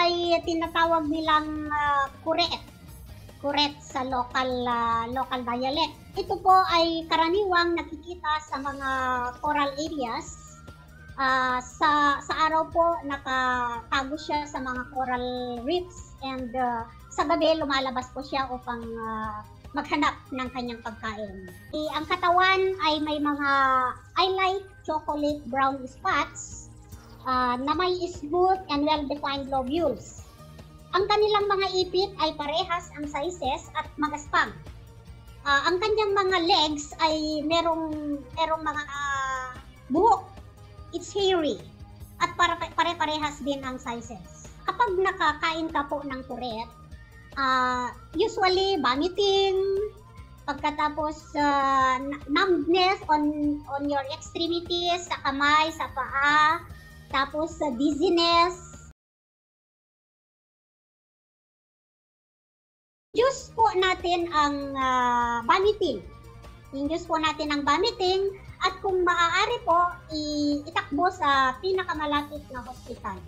ay tinatawag nilang kuret. Kuret sa local dialect. Ito po ay karaniwang nakikita sa mga coral areas. Sa araw po nakatago siya sa mga coral reefs, and sa gabi lumalabas po siya upang maghanap ng kanyang pagkain. Ang katawan ay may mga eye-like chocolate brown spots na may smooth and well-defined lobules. Ang kanilang mga ipit ay parehas ang sizes at magaspang. Ang kanyang mga legs ay merong mga buhok. It's hairy. At pare-parehas din ang sizes. Kapag nakakain ka po ng kuret, usually vomiting, pagkatapos numbness on your extremities, sa kamay, sa paa, tapos dizziness. Induce po natin ang vomiting. Induce po natin ang vomiting, at kung maaari po, itakbo sa pinakamalapit na hospital.